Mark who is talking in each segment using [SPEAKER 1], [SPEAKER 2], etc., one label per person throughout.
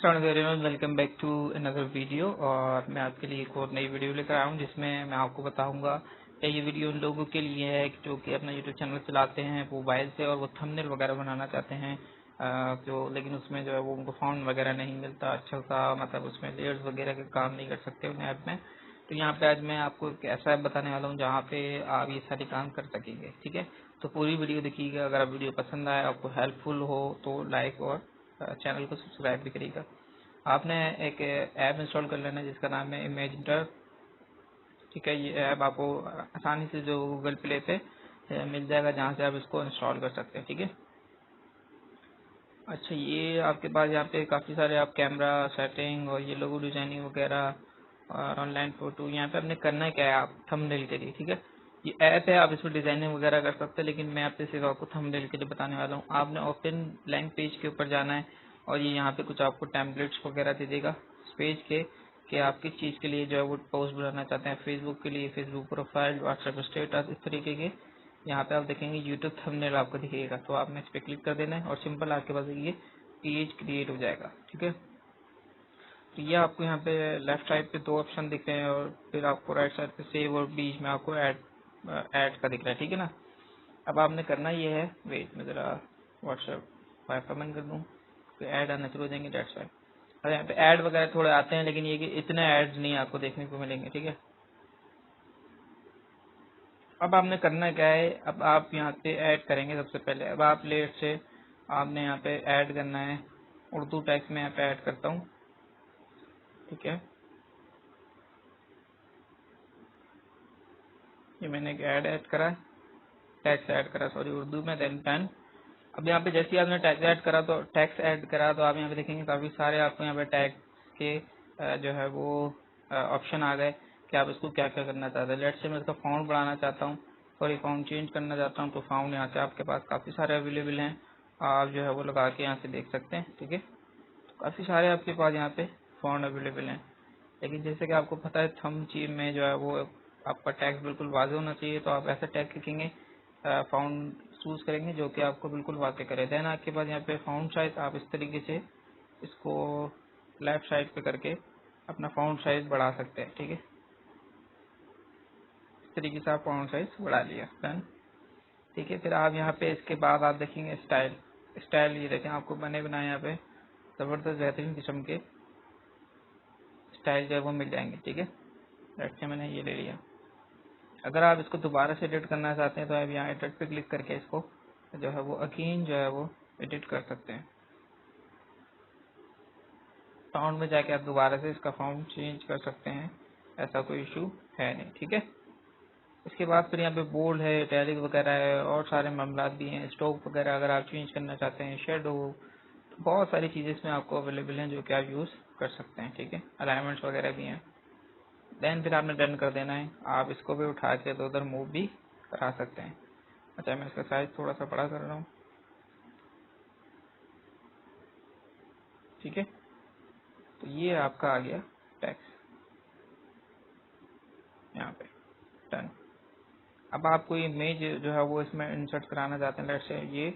[SPEAKER 1] Welcome back to another video. और मैं आपके लिए एक और नई वीडियो लेकर आया हूँ जिसमें मैं आपको बताऊंगा कि ये वीडियो उन लोगों के लिए है जो कि अपना यूट्यूब चैनल चलाते हैं मोबाइल से और वो थंबनेल वगैरह बनाना चाहते हैं लेकिन उसमें जो है वो उनको फाउंड वगैरह नहीं मिलता अच्छा सा, मतलब उसमें लेयर्स वगैरह के काम नहीं कर सकते उन ऐप में। तो यहाँ पे आज मैं आपको एक ऐसा ऐप बताने वाला हूँ जहाँ पे आप ये सारे काम कर सकेंगे। ठीक है, तो पूरी वीडियो देखिएगा। अगर आप वीडियो पसंद आए, आपको हेल्पफुल हो तो लाइक और चैनल को सब्सक्राइब भी करिएगा। आपने एक ऐप इंस्टॉल कर लेना है जिसका नाम है इमेजिनेटर। ठीक है, ये ऐप आपको आसानी से जो गूगल प्ले पे मिल जाएगा जहाँ से आप इसको इंस्टॉल कर सकते हैं। ठीक है, अच्छा ये आपके पास यहाँ पे काफ़ी सारे आप कैमरा सेटिंग और ये लोगो डिजाइनिंग वगैरह और ऑनलाइन फोटो, यहाँ पे आपने करना क्या है आप थंबनेल के लिए। ठीक है, ये ऐप है, आप इसमें डिजाइनिंग वगैरह कर सकते हैं, लेकिन मैं आपसे सिर्फ आपको थंबनेल के लिए बताने वाला हूँ। आपने ओपन ब्लैंक पेज के ऊपर जाना है और ये यहाँ पे कुछ आपको टेम्पलेट्स वगैरह दे देगा इस पेज के कि आप किस चीज़ के लिए जो है वो पोस्ट बनाना चाहते हैं। फेसबुक के लिए फेसबुक प्रोफाइल, व्हाट्सएप स्टेटस, इस तरीके के यहाँ पे आप देखेंगे यूट्यूब थंबनेल आपको दिखेगा, तो आपने इस पर क्लिक कर देना है और सिंपल आपके पास ये पेज क्रिएट हो जाएगा। ठीक है, तो ये आपको यहाँ पे लेफ्ट साइड पे दो ऑप्शन दिख रहे हैं और फिर आपको राइट साइड पे सेव और बीच में आपको ऐड का दिख रहा है। ठीक है ना, अब आपने करना ये है, वेट मैं जरा व्हाट्सएप वाईफाई बंद कर दूँ तो ऐड आना शुरू हो जाएंगे डेट साइड। और यहाँ पे ऐड वगैरह थोड़े आते हैं लेकिन ये कि इतने ऐड्स नहीं आपको देखने को मिलेंगे। ठीक है, अब आपने करना क्या है, अब आप यहाँ पे ऐड करेंगे सबसे पहले। अब आप लेट से आपने यहाँ पे ऐड करना है, उर्दू टेक्स्ट में यहाँ पे ऐड करता हूँ। ठीक है, ये मैंने एक ऐड करा, टैक्स ऐड करा सॉरी उर्दू में, देन डन। अब यहाँ पे जैसे ही आपने टैक्स ऐड करा तो टैक्स ऐड करा तो आप यहाँ पे देखेंगे काफी सारे आपको यहाँ पे टैक्स के जो है वो ऑप्शन आ गए कि आप इसको क्या क्या करना चाहते हैं। लेट से मैं इसका फाउंड बढ़ाना चाहता हूँ, सॉरी फाउंड चेंज करना चाहता हूँ, तो फाउंड यहाँ से आपके पास काफी सारे अवेलेबल हैं, आप जो है वो लगा के यहाँ से देख सकते हैं। ठीक है, तो काफी सारे आपके पास यहाँ पे फाउंड अवेलेबल हैं, लेकिन जैसे कि आपको पता है थंब चीज में जो है वो आपका टैग बिल्कुल वाज़ेह होना चाहिए, तो आप ऐसा टैग लिखेंगे, फाउंड चूज करेंगे जो कि आपको बिल्कुल वाज़ेह करे। देन आपके पास यहाँ पे फाउंड साइज, आप इस तरीके से इसको लेफ्ट साइड पे करके अपना फाउंड साइज बढ़ा सकते हैं। ठीक है, इस तरीके से आप फाउंड साइज बढ़ा लिया, डन। ठीक है, फिर आप यहाँ पे इसके बाद आप देखेंगे स्टाइल। स्टाइल ये देखें आपको बने बनाए यहाँ पे जबरदस्त बेहतरीन किस्म के स्टाइल जो है वो मिल जाएंगे। ठीक है, लेट्स से मैंने ये ले लिया। अगर आप इसको दोबारा से एडिट करना चाहते हैं तो आप यहाँ एडिट पे क्लिक करके इसको जो है वो अगेन जो है वो एडिट कर सकते हैं। फाउंड में जाके आप दोबारा से इसका फाउंड चेंज कर सकते हैं, ऐसा कोई इशू है नहीं। ठीक है, इसके बाद फिर यहाँ पे बोल्ड है, इटैलिक वगैरह है और सारे मामला भी हैं, स्टॉक वगैरह अगर आप चेंज करना चाहते हैं, शेडो, तो बहुत सारी चीज़ें इसमें आपको अवेलेबल हैं जो कि आप यूज़ कर सकते हैं। ठीक है, अलाइनमेंट्स वगैरह भी हैं। देन फिर आपने डन कर देना है, आप इसको भी उठा के इधर उधर मूव भी करा सकते हैं। अच्छा मैं इसका साइज थोड़ा सा बड़ा कर रहा हूँ। ठीक है, तो ये आपका आ गया टैक्स यहाँ पे, डन। अब आप कोई इमेज जो है वो इसमें इंसर्ट कराना चाहते हैं, लेट से ये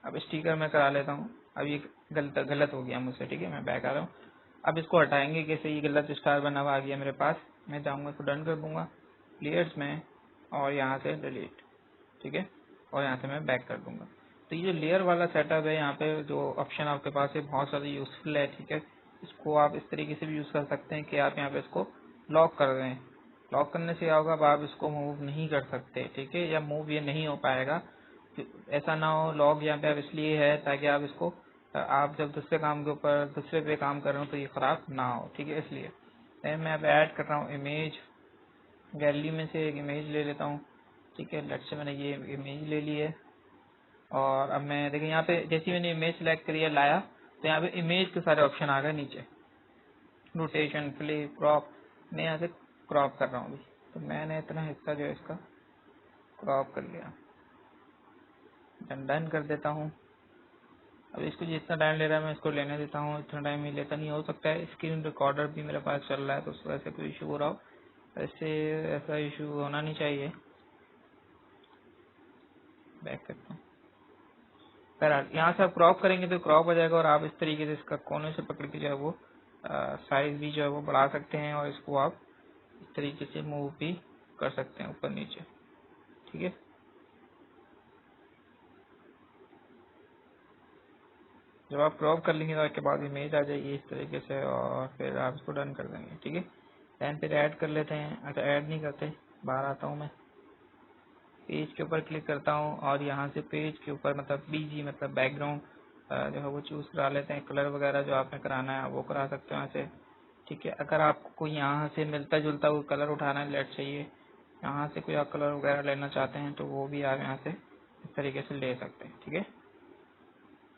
[SPEAKER 1] अब स्टिकर में करा लेता हूँ। अब ये गलत हो गया मुझसे। ठीक है, मैं बैक आ रहा हूँ। अब इसको हटाएंगे कैसे, ये गलत स्टार बना हुआ आ गया मेरे पास। मैं जाऊँगा इसको डन कर दूंगा लेयर्स में और यहाँ से डिलीट। ठीक है, और यहाँ से मैं बैक कर दूंगा। तो ये जो लेयर वाला सेटअप है, यहाँ पे जो ऑप्शन आपके पास है बहुत सारे यूजफुल है। ठीक है, इसको आप इस तरीके से भी यूज कर सकते हैं कि आप यहाँ पे इसको लॉक कर दें। लॉक करने से क्या होगा, अब आप इसको मूव नहीं कर सकते। ठीक है, या मूव ये नहीं हो पाएगा, ऐसा ना हो। लॉक यहाँ पे आप इसलिए है ताकि आप इसको आप जब दूसरे काम के ऊपर दूसरे पे काम कर रहे हो तो ये खराब ना हो। ठीक है, इसलिए मैं अब ऐड कर रहा हूँ इमेज, गैलरी में से एक इमेज ले लेता हूँ। ठीक है, लेट से मैंने ये इमेज ले ली है और अब मैं देखिए यहाँ पे जैसे मैंने इमेज सेलेक्ट करी है लाया तो यहाँ पे इमेज के सारे ऑप्शन आ गए नीचे, रोटेशन, फ्लिप, क्रॉप। मैं यहाँ से क्रॉप कर रहा हूँ अभी, तो मैंने इतना हिस्सा जो है इसका क्रॉप कर लिया। डन कर देता हूँ। अब इसको जितना टाइम ले रहा है मैं इसको लेने देता हूँ, इतना टाइम ही लेता नहीं। हो सकता है स्क्रीन रिकॉर्डर भी मेरे पास चल रहा है तो उस वजह से कोई इशू हो रहा हो, ऐसे ऐसा इशू होना नहीं चाहिए। बैक करता हूँ। बहरहाल यहाँ से आप क्रॉप करेंगे तो क्रॉप हो जाएगा, और आप इस तरीके से इसका कोने से पकड़ के जो है वो साइज भी जो है वो बढ़ा सकते हैं, और इसको आप इस तरीके से मूव भी कर सकते हैं ऊपर नीचे, ठीक है। जब आप क्रॉप कर लेंगे तो उसके बाद इमेज आ जाएगी इस तरीके से, और फिर आप इसको डन कर देंगे, ठीक है। दैन फिर ऐड कर लेते हैं। अच्छा, ऐड नहीं करते, बाहर आता हूँ मैं, पेज के ऊपर क्लिक करता हूँ, और यहाँ से पेज के ऊपर मतलब बीजी मतलब बैकग्राउंड जो है वो चूज करा लेते हैं। कलर वगैरह जो आपने कराना है वो करा सकते हो यहाँ से, ठीक है। अगर आपको यहाँ से मिलता जुलता कोई कलर उठाना है, लेट चाहिए यहाँ से कोई आप कलर वगैरह लेना चाहते हैं तो वो भी आप यहाँ से इस तरीके से ले सकते हैं, ठीक है।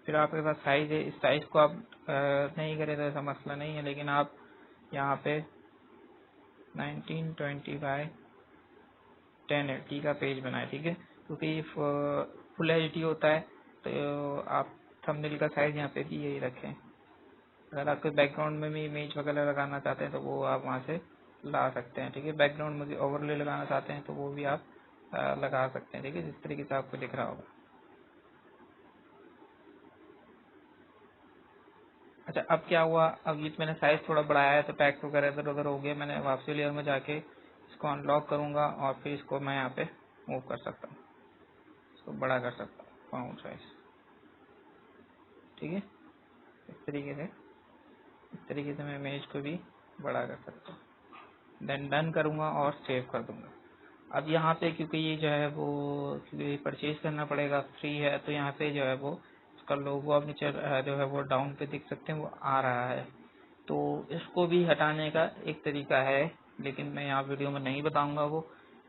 [SPEAKER 1] फिर आपके पास साइज है, इस साइज को आप नहीं करें तो ऐसा मसला नहीं है, लेकिन आप यहाँ पे 1920 बाय 1080 का पेज बनाए, ठीक है, क्योंकि फुल एच डी होता है, तो आप थंबनेल का साइज यहाँ पे भी यही रखें। अगर आपके बैकग्राउंड में भी इमेज वगैरह लगाना चाहते हैं तो वो आप वहाँ से ला सकते हैं, ठीक है। बैकग्राउंड में ओवरले लगाना चाहते हैं तो वो भी आप लगा सकते हैं, ठीक है, जिस तरीके से आपको दिख रहा होगा। अच्छा, अब क्या हुआ, अब ये मैंने साइज थोड़ा बढ़ाया है तो टैक्स वगैरह इधर उधर हो गया। मैंने वापसी लेयर में जाके इसको अनलॉक करूंगा, और फिर इसको मैं यहाँ पे मूव कर सकता हूँ, इसको बड़ा कर सकता हूँ फाउंड साइज, ठीक है। इस तरीके से मैं इमेज को भी बड़ा कर सकता हूँ। देन डन करूंगा और सेव कर दूंगा। अब यहाँ पे क्योंकि ये जो है वो क्योंकि परचेज करना पड़ेगा, फ्री है, तो यहाँ पे जो है वो उसका लोगो आप नीचे जो है वो डाउन पे देख सकते हैं वो आ रहा है। तो इसको भी हटाने का एक तरीका है, लेकिन मैं यहाँ वीडियो में नहीं बताऊंगा वो,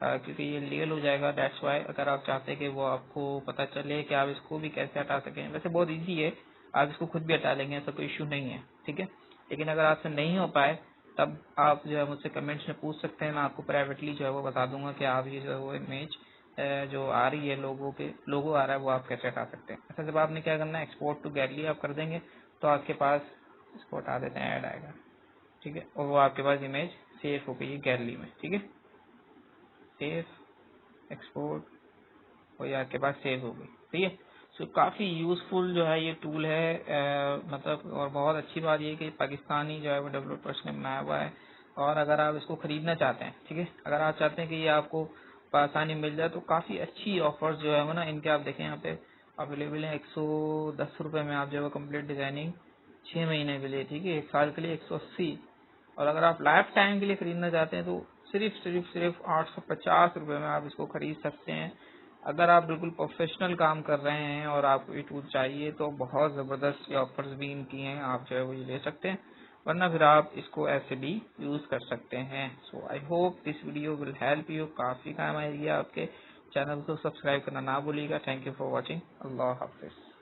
[SPEAKER 1] क्योंकि ये लीगल हो जाएगा। दैट्स वाई अगर आप चाहते हैं कि वो आपको पता चले कि आप इसको भी कैसे हटा सकें, वैसे बहुत इजी है, आप इसको खुद भी हटा लेंगे, ऐसा कोई इश्यू नहीं है, ठीक है। लेकिन अगर आपसे नहीं हो पाए तब आप जो है मुझसे कमेंट्स में पूछ सकते हैं, मैं आपको प्राइवेटली जो है वो बता दूंगा कि आप ये जो है वो इमेज जो आ रही है लोगो आ रहा है वो आप कैसे हटा सकते हैं। अच्छा, जब आपने क्या करना है, एक्सपोर्ट टू गैलरी आप कर देंगे तो आपके पास, इसको हटा देते हैं, ऐड आएगा, ठीक है, और वो आपके पास इमेज सेव हो गई है गैलरी में, ठीक है। सेव एक्सपोर्ट और ये आपके पास सेव हो गई, ठीक है। सो काफ़ी यूजफुल जो है ये टूल है, मतलब, और बहुत अच्छी बात ये है कि पाकिस्तानी जो है वो डेवलपर्स ने बनाया हुआ है। और अगर आप इसको खरीदना चाहते हैं, ठीक है, अगर आप चाहते हैं कि ये आपको आसानी मिल जाए तो काफ़ी अच्छी ऑफर्स जो है वो ना इनके आप देखें यहाँ पे अवेलेबल है। 110 रुपये में आप जो है वो कम्प्लीट डिजाइनिंग 6 महीने के लिए, ठीक है, 1 साल के लिए 180। और अगर आप लाइफ टाइम के लिए खरीदना चाहते हैं तो सिर्फ 850 रुपये में आप इसको खरीद सकते हैं। अगर आप बिल्कुल प्रोफेशनल काम कर रहे हैं और आपको ये टूल चाहिए तो बहुत ज़बरदस्त ये ऑफर्स भी इनकी हैं, आप जो है वो ये ले सकते हैं, वरना फिर आप इसको ऐसे भी यूज़ कर सकते हैं। So I hope this video will help you, काफ़ी काम आएगी आपके। चैनल को सब्सक्राइब करना ना भूलिएगा। Thank you for watching. अल्लाह हाफिज़।